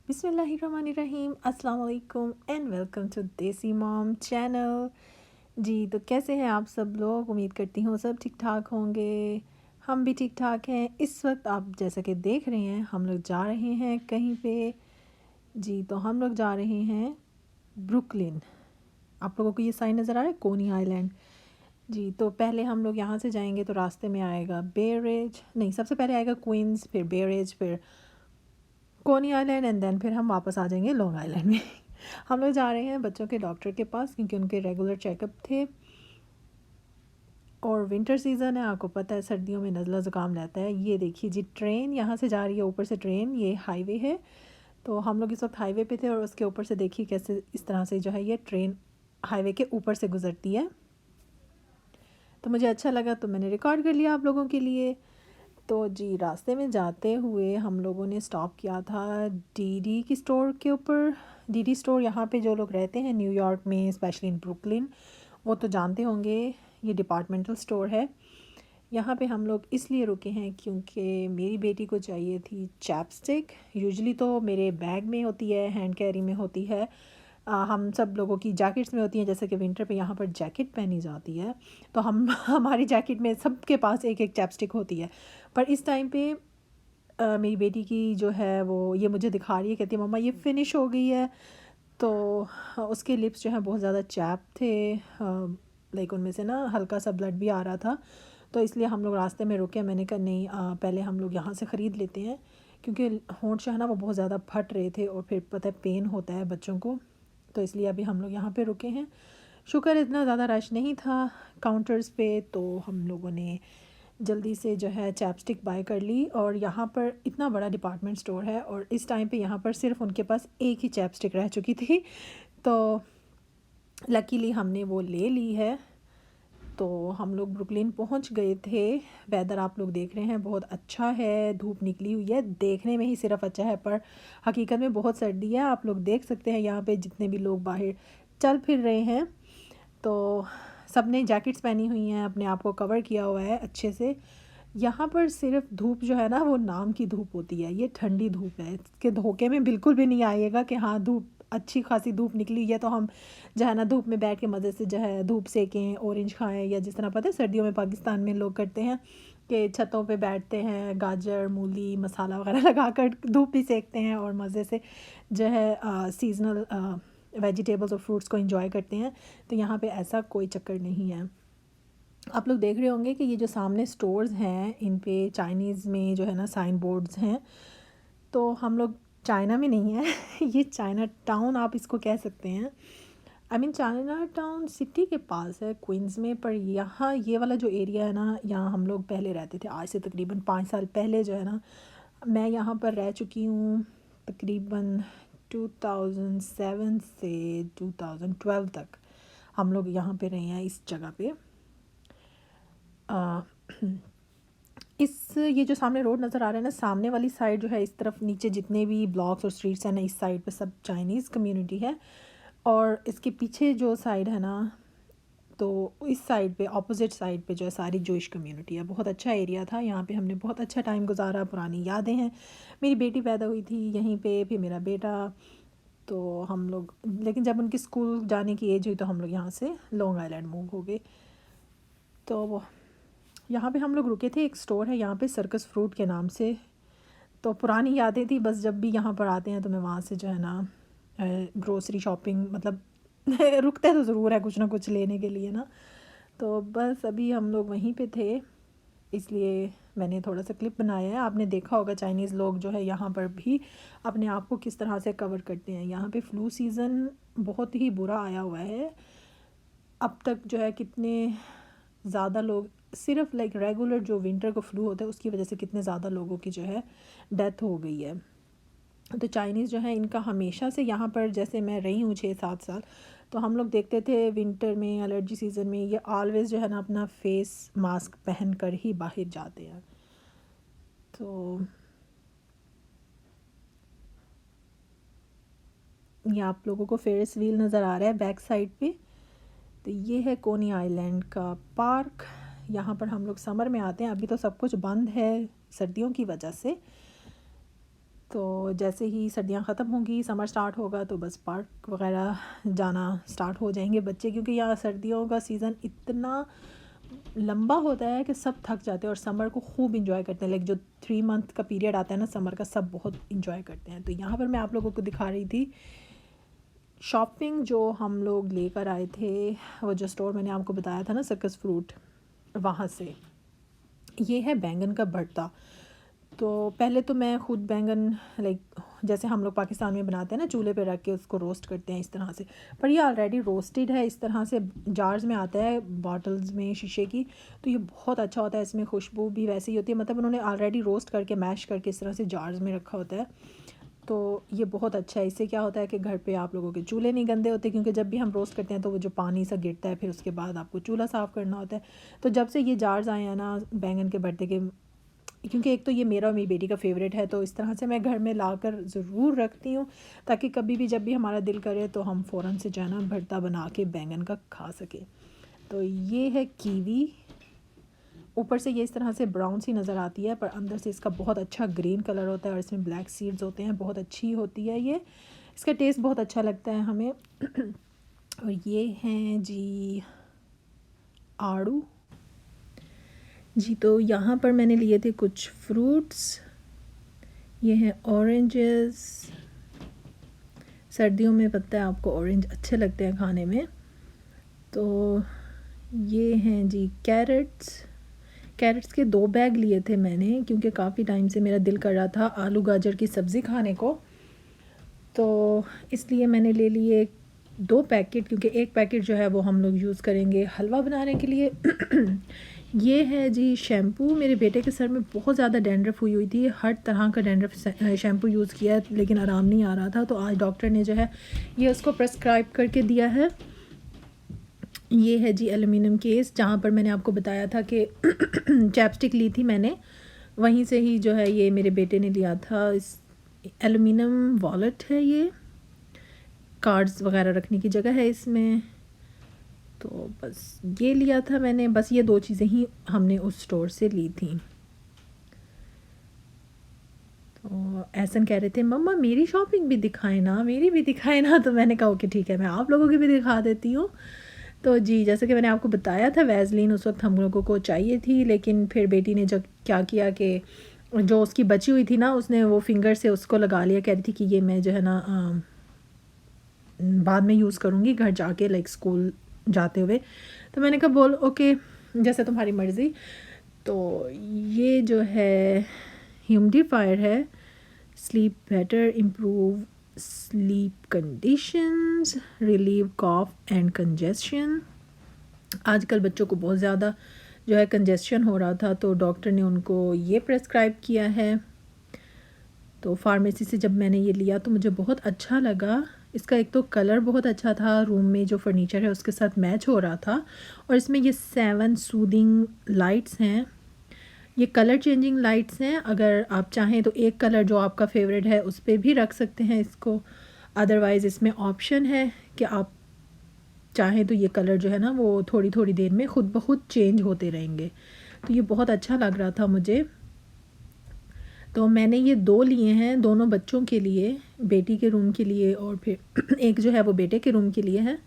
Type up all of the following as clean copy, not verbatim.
बिस्मिल्लाहिर्रहमानिर्रहीम अस्सलाम वालेकुम एंड वेलकम टू देसी मॉम चैनल। जी तो कैसे हैं आप सब लोग? उम्मीद करती हूँ सब ठीक ठाक होंगे। हम भी ठीक ठाक हैं। इस वक्त आप जैसा कि देख रहे हैं हम लोग जा रहे हैं कहीं पे। जी तो हम लोग जा रहे हैं ब्रुकलिन। आप लोगों को ये साइन नज़र आ रहा है, कोनी आइलैंड। जी तो पहले हम लोग यहाँ से जाएंगे तो रास्ते में आएगा बेरेज, नहीं सबसे पहले आएगा क्वींस, फिर बेरेज, फिर कोनी आइलैंड एंड देन फिर हम वापस आ जाएंगे लॉन्ग आइलैंड में। हम लोग जा रहे हैं बच्चों के डॉक्टर के पास क्योंकि उनके रेगुलर चेकअप थे और विंटर सीज़न है, आपको पता है सर्दियों में नज़ला ज़ुकाम रहता है। ये देखिए जी ट्रेन यहाँ से जा रही है, ऊपर से ट्रेन, ये हाईवे है। तो हम लोग इस वक्त हाईवे पे थे और उसके ऊपर से देखिए कैसे इस तरह से जो है ये ट्रेन हाईवे के ऊपर से गुज़रती है। तो मुझे अच्छा लगा तो मैंने रिकॉर्ड कर लिया आप लोगों के लिए। तो जी रास्ते में जाते हुए हम लोगों ने स्टॉप किया था डीडी की स्टोर के ऊपर। डीडी स्टोर यहाँ पे जो लोग रहते हैं न्यूयॉर्क में, स्पेशली इन ब्रुकलिन, वो तो जानते होंगे ये डिपार्टमेंटल स्टोर है। यहाँ पे हम लोग इसलिए रुके हैं क्योंकि मेरी बेटी को चाहिए थी चैपस्टिक। यूजुअली तो मेरे बैग में होती है, हैंड कैरी में होती है, हम सब लोगों की जैकेट्स में होती हैं। जैसे कि विंटर पे यहाँ पर जैकेट पहनी जाती है तो हम हमारी जैकेट में सबके पास एक एक चैपस्टिक होती है। पर इस टाइम पे मेरी बेटी की जो है वो ये मुझे दिखा रही है, कहती है मम्मा ये फ़िनिश हो गई है। तो उसके लिप्स जो हैं बहुत ज़्यादा चैप थे, लाइक उनमें से ना हल्का सा ब्लड भी आ रहा था। तो इसलिए हम लोग रास्ते में रुके। मैंने कहा नहीं, पहले हम लोग यहाँ से ख़रीद लेते हैं क्योंकि होंठ जो है ना वो बहुत ज़्यादा फट रहे थे और फिर पता है पेन होता है बच्चों को। तो इसलिए अभी हम लोग यहाँ पे रुके हैं। शुक्र इतना ज़्यादा रश नहीं था काउंटर्स पे, तो हम लोगों ने जल्दी से जो है चैपस्टिक बाय कर ली। और यहाँ पर इतना बड़ा डिपार्टमेंट स्टोर है और इस टाइम पे यहाँ पर सिर्फ उनके पास एक ही चैपस्टिक रह चुकी थी, तो लकीली हमने वो ले ली है। तो हम लोग ब्रुकलिन पहुँच गए थे। वेदर आप लोग देख रहे हैं बहुत अच्छा है, धूप निकली हुई है, देखने में ही सिर्फ अच्छा है पर हकीकत में बहुत सर्दी है। आप लोग देख सकते हैं यहाँ पे जितने भी लोग बाहर चल फिर रहे हैं तो सब ने जैकेट्स पहनी हुई हैं, अपने आप को कवर किया हुआ है अच्छे से। यहाँ पर सिर्फ धूप जो है ना वो नाम की धूप होती है, ये ठंडी धूप है। इसके धोखे में बिल्कुल भी नहीं आइएगा कि हाँ धूप अच्छी खासी धूप निकली है तो हम जो है ना धूप में बैठ के मज़े से जो है धूप सेकें, ऑरेंज खाएं, या जिस तरह पता है सर्दियों में पाकिस्तान में लोग करते हैं कि छतों पे बैठते हैं, गाजर मूली मसाला वगैरह लगा कर धूप भी सेकते हैं और मज़े से जो है सीज़नल वेजिटेबल्स और फ्रूट्स को एंजॉय करते हैं। तो यहाँ पे ऐसा कोई चक्कर नहीं है। आप लोग देख रहे होंगे कि ये जो सामने स्टोर्स हैं इन पे चाइनीज़ में जो है ना साइन बोर्ड्स हैं। तो हम लोग चाइना में नहीं है ये चाइना टाउन आप इसको कह सकते हैं। I mean China town city के पास है क्वींस में, पर यहाँ ये वाला जो एरिया है ना यहाँ हम लोग पहले रहते थे। आज से तकरीबन 5 साल पहले जो है ना मैं यहाँ पर रह चुकी हूँ तकरीबन 2007 से 2012 तक हम लोग यहाँ पे रहे हैं इस जगह पे। इस ये जो सामने रोड नज़र आ रहा है ना, सामने वाली साइड जो है इस तरफ नीचे जितने भी ब्लॉक्स और स्ट्रीट्स हैं ना इस साइड पे सब चाइनीज़ कम्युनिटी है। और इसके पीछे जो साइड है ना तो इस साइड पे अपोजिट साइड पे जो है सारी जोइश कम्युनिटी है। बहुत अच्छा एरिया था, यहाँ पे हमने बहुत अच्छा टाइम गुजारा, पुरानी यादें हैं। मेरी बेटी पैदा हुई थी यहीं पे, फिर मेरा बेटा। तो हम लोग, लेकिन जब उनकी स्कूल जाने की एज हुई तो हम लोग यहाँ से लॉन्ग आइलैंड मूव हो गए। तो यहाँ पे हम लोग रुके थे, एक स्टोर है यहाँ पे सर्कस फ्रूट के नाम से। तो पुरानी यादें थी, बस जब भी यहाँ पर आते हैं तो मैं वहाँ से जो है ना ग्रोसरी शॉपिंग मतलब रुकते तो ज़रूर है कुछ ना कुछ लेने के लिए ना। तो बस अभी हम लोग वहीं पे थे इसलिए मैंने थोड़ा सा क्लिप बनाया है। आपने देखा होगा चाइनीज़ लोग जो है यहाँ पर भी अपने आप को किस तरह से कवर करते हैं। यहाँ पे फ़्लू सीज़न बहुत ही बुरा आया हुआ है। अब तक जो है कितने ज़्यादा लोग, सिर्फ लाइक रेगुलर जो विंटर को फ्लू होता है उसकी वजह से कितने ज़्यादा लोगों की जो है डेथ हो गई है। तो चाइनीज़ जो है इनका हमेशा से यहाँ पर, जैसे मैं रही हूँ 6-7 साल, तो हम लोग देखते थे विंटर में एलर्जी सीज़न में ये ऑलवेज़ जो है ना अपना फेस मास्क पहन कर ही बाहर जाते हैं। तो ये आप लोगों को फेरिस व्हील नज़र आ रहा है बैक साइड पे। तो ये है कोनी आइलैंड का पार्क। यहाँ पर हम लोग समर में आते हैं, अभी तो सब कुछ बंद है सर्दियों की वजह से। तो जैसे ही सर्दियाँ ख़त्म होंगी, समर स्टार्ट होगा, तो बस पार्क वग़ैरह जाना स्टार्ट हो जाएंगे बच्चे, क्योंकि यहाँ सर्दियों का सीज़न इतना लंबा होता है कि सब थक जाते हैं और समर को खूब इंजॉय करते हैं। लाइक जो 3 मंथ का पीरियड आता है ना समर का, सब बहुत इंजॉय करते हैं। तो यहाँ पर मैं आप लोगों को दिखा रही थी शॉपिंग जो हम लोग लेकर आए थे, वो जो स्टोर मैंने आपको बताया था ना, सर्कस फ्रूट, वहाँ से। ये है बैंगन का भरता। तो पहले तो मैं ख़ुद बैंगन लाइक जैसे हम लोग पाकिस्तान में बनाते हैं ना, चूल्हे पे रख के उसको रोस्ट करते हैं इस तरह से, पर ये ऑलरेडी रोस्टेड है, इस तरह से जार्स में आता है, बॉटल्स में शीशे की। तो ये बहुत अच्छा होता है, इसमें खुशबू भी वैसे ही होती है, मतलब उन्होंने ऑलरेडी रोस्ट करके मैश करके इस तरह से जार्स में रखा होता है। तो ये बहुत अच्छा है। इससे क्या होता है कि घर पे आप लोगों के चूल्हे नहीं गंदे होते, क्योंकि जब भी हम रोस्ट करते हैं तो वो जो पानी सा गिरता है, फिर उसके बाद आपको चूल्हा साफ़ करना होता है। तो जब से ये जार्स आए हैं ना बैंगन के भरते के, क्योंकि एक तो ये मेरा और मेरी बेटी का फेवरेट है, तो इस तरह से मैं घर में लाकर ज़रूर रखती हूँ, ताकि कभी भी जब भी हमारा दिल करे तो हम फ़ौरन से जो है ना भरता बना के बैंगन का खा सके। तो ये है कीवी। ऊपर से ये इस तरह से ब्राउन सी नज़र आती है, पर अंदर से इसका बहुत अच्छा ग्रीन कलर होता है और इसमें ब्लैक सीड्स होते हैं, बहुत अच्छी होती है ये। इसका टेस्ट बहुत अच्छा लगता है हमें। और ये हैं जी आड़ू जी। तो यहाँ पर मैंने लिए थे कुछ फ्रूट्स। ये हैं ऑरेंजेस। सर्दियों में पता है आपको ऑरेंज अच्छे लगते हैं खाने में। तो ये हैं जी कैरेट्स। कैरेट्स के 2 बैग लिए थे मैंने, क्योंकि काफ़ी टाइम से मेरा दिल कर रहा था आलू गाजर की सब्ज़ी खाने को, तो इसलिए मैंने ले लिए 2 पैकेट, क्योंकि एक पैकेट जो है वो हम लोग यूज़ करेंगे हलवा बनाने के लिए। ये है जी शैम्पू। मेरे बेटे के सर में बहुत ज़्यादा डैंड्रफ हुई थी, हर तरह का डैंड्रफ शैम्पू यूज़ किया लेकिन आराम नहीं आ रहा था, तो आज डॉक्टर ने जो है ये उसको प्रेस्क्राइब करके दिया है। ये है जी एलुमिनियम केस, जहाँ पर मैंने आपको बताया था कि चैपस्टिक ली थी मैंने, वहीं से ही जो है ये मेरे बेटे ने लिया था। इस एलुमिनियम वॉलेट है, ये कार्ड्स वगैरह रखने की जगह है इसमें। तो बस ये लिया था मैंने, बस ये 2 चीज़ें ही हमने उस स्टोर से ली थी। तो ऐसन कह रहे थे मम्मा मेरी शॉपिंग भी दिखाए ना, मेरी भी दिखाए ना, तो मैंने कहा ओके ठीक है, मैं आप लोगों की भी दिखा देती हूँ। तो जी जैसे कि मैंने आपको बताया था, वैसलीन उस वक्त हम लोगों को चाहिए थी, लेकिन फिर बेटी ने जो क्या किया कि जो उसकी बची हुई थी ना, उसने वो फिंगर से उसको लगा लिया, कह रही थी कि ये मैं जो है ना बाद में यूज़ करूँगी घर जाके, लाइक स्कूल जाते हुए। तो मैंने कहा बोल ओके, जैसे तुम्हारी मर्ज़ी। तो ये जो है ह्यूमिडिफायर है, sleep better, improve sleep conditions, relieve cough and congestion. आजकल बच्चों को बहुत ज़्यादा जो है कंजेशन हो रहा था, तो डॉक्टर ने उनको ये प्रेस्क्राइब किया है। तो फार्मेसी से जब मैंने ये लिया तो मुझे बहुत अच्छा लगा। इसका एक तो कलर बहुत अच्छा था, रूम में जो फर्नीचर है उसके साथ मैच हो रहा था, और इसमें ये 7 सूदिंग लाइट्स हैं, ये कलर चेंजिंग लाइट्स हैं। अगर आप चाहें तो एक कलर जो आपका फेवरेट है उस पर भी रख सकते हैं इसको, अदरवाइज़ इसमें ऑप्शन है कि आप चाहें तो ये कलर जो है ना वो थोड़ी थोड़ी देर में ख़ुद ब खुद चेंज होते रहेंगे। तो ये बहुत अच्छा लग रहा था मुझे। तो मैंने ये 2 लिए हैं, दोनों बच्चों के लिए, बेटी के रूम के लिए और फिर एक जो है वो बेटे के रूम के लिए है।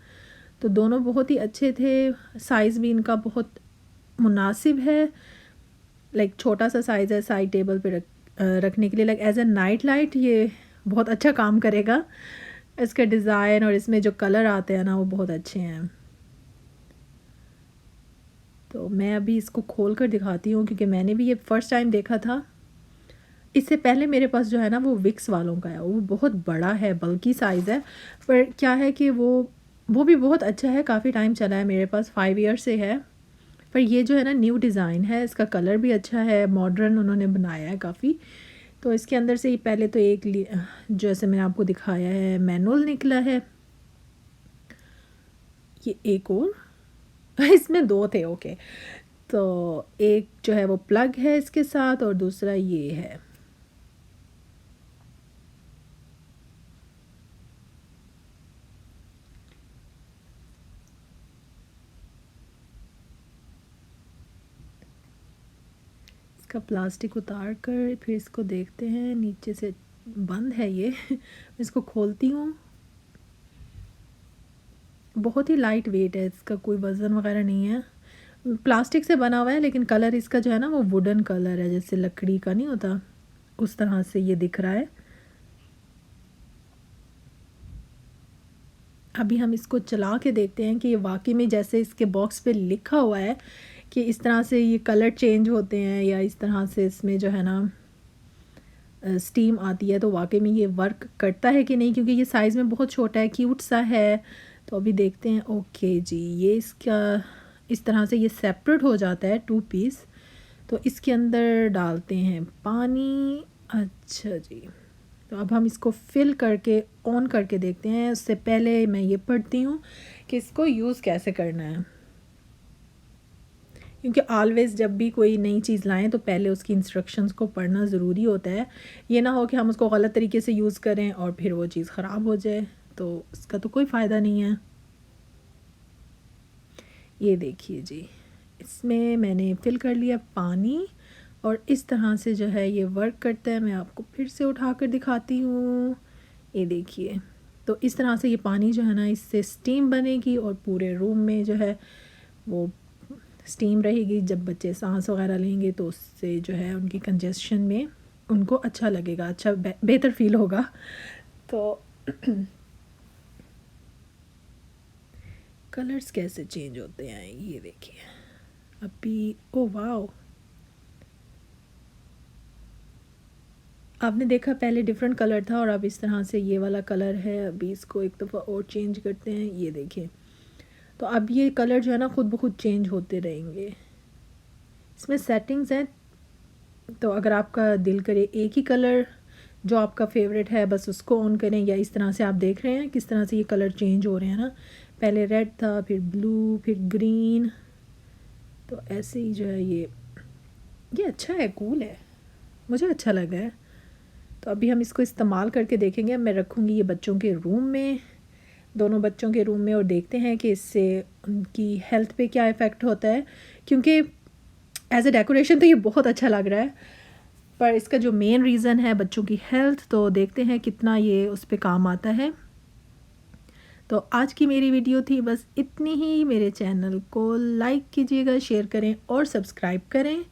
तो दोनों बहुत ही अच्छे थे, साइज़ भी इनका बहुत मुनासिब है, लाइक छोटा सा साइज़ है, साइड टेबल पे रखने के लिए, like as a night light ये बहुत अच्छा काम करेगा। इसका डिज़ाइन और इसमें जो कलर आते हैं ना वो बहुत अच्छे हैं। तो मैं अभी इसको खोल कर दिखाती हूँ, क्योंकि मैंने भी ये फ़र्स्ट टाइम देखा था। इससे पहले मेरे पास जो है ना वो विक्स वालों का है, वो बहुत बड़ा है, बल्कि साइज़ है, पर क्या है कि वो भी बहुत अच्छा है, काफ़ी टाइम चला है मेरे पास, 5 ईयर से है। पर ये जो है ना न्यू डिज़ाइन है, इसका कलर भी अच्छा है, मॉडर्न उन्होंने बनाया है काफ़ी। तो इसके अंदर से ही पहले तो एक जैसे मैंने आपको दिखाया है मैनुअल निकला है, ये एक और इसमें 2 थे ओके। तो एक जो है वो प्लग है इसके साथ और दूसरा ये है। इसका प्लास्टिक उतार कर फिर इसको देखते हैं नीचे से, बंद है ये इसको खोलती हूँ। बहुत ही लाइट वेट है, इसका कोई वज़न वगैरह नहीं है, प्लास्टिक से बना हुआ है, लेकिन कलर इसका जो है ना वो वुडन कलर है, जैसे लकड़ी का नहीं होता उस तरह से ये दिख रहा है। अभी हम इसको चला के देखते हैं कि ये वाकई में जैसे इसके बॉक्स पे लिखा हुआ है कि इस तरह से ये कलर चेंज होते हैं, या इस तरह से इसमें जो है ना स्टीम आती है, तो वाकई में ये वर्क करता है कि नहीं, क्योंकि ये साइज़ में बहुत छोटा है, क्यूट सा है। तो अभी देखते हैं। ओके जी, ये इसका इस तरह से ये सेपरेट हो जाता है 2 पीस। तो इसके अंदर डालते हैं पानी। अच्छा जी, तो अब हम इसको फिल करके ऑन करके देखते हैं। उससे पहले मैं ये पढ़ती हूँ कि इसको यूज़ कैसे करना है, क्योंकि ऑलवेज़ जब भी कोई नई चीज़ लाएं तो पहले उसकी इंस्ट्रक्शंस को पढ़ना ज़रूरी होता है। ये ना हो कि हम उसको गलत तरीके से यूज़ करें और फिर वो चीज़ ख़राब हो जाए, तो इसका तो कोई फ़ायदा नहीं है। ये देखिए जी, इसमें मैंने फ़िल कर लिया पानी, और इस तरह से जो है ये वर्क करता है। मैं आपको फिर से उठा कर दिखाती हूँ। ये देखिए, तो इस तरह से ये पानी जो है ना, इससे स्टीम बनेगी और पूरे रूम में जो है वो स्टीम रहेगी। जब बच्चे सांस वगैरह लेंगे तो उससे जो है उनकी कंजेशन में उनको अच्छा लगेगा, अच्छा बेहतर फील होगा। तो कलर्स कैसे चेंज होते हैं ये देखिए अभी। ओ वाओ, आपने देखा पहले डिफरेंट कलर था और अब इस तरह से ये वाला कलर है। अभी इसको एक दफ़ा और चेंज करते हैं। ये देखिए, तो अब ये कलर जो है ना खुद ब खुद चेंज होते रहेंगे। इसमें सेटिंग्स हैं, तो अगर आपका दिल करे एक ही कलर जो आपका फेवरेट है बस उसको ऑन करें, या इस तरह से आप देख रहे हैं किस तरह से ये कलर चेंज हो रहे हैं ना, पहले रेड था, फिर ब्लू, फिर ग्रीन। तो ऐसे ही जो है ये अच्छा है, कूल है, मुझे अच्छा लगा है। तो अभी हम इसको इस्तेमाल करके देखेंगे। मैं रखूँगी ये बच्चों के रूम में, दोनों बच्चों के रूम में, और देखते हैं कि इससे उनकी हेल्थ पे क्या इफ़ेक्ट होता है। क्योंकि एज ए डेकोरेशन तो ये बहुत अच्छा लग रहा है, पर इसका जो मेन रीज़न है बच्चों की हेल्थ, तो देखते हैं कितना ये उस पर काम आता है। तो आज की मेरी वीडियो थी बस इतनी ही। मेरे चैनल को लाइक कीजिएगा, शेयर करें और सब्सक्राइब करें।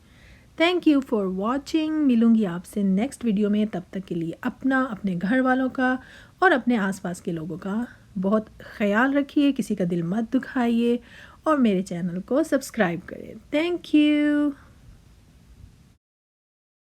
Thank you for watching. मिलूँगी आपसे नेक्स्ट वीडियो में। तब तक के लिए अपना, अपने घर वालों का और अपने आसपास के लोगों का बहुत ख्याल रखिए, किसी का दिल मत दुखाइए और मेरे चैनल को सब्सक्राइब करें। Thank you.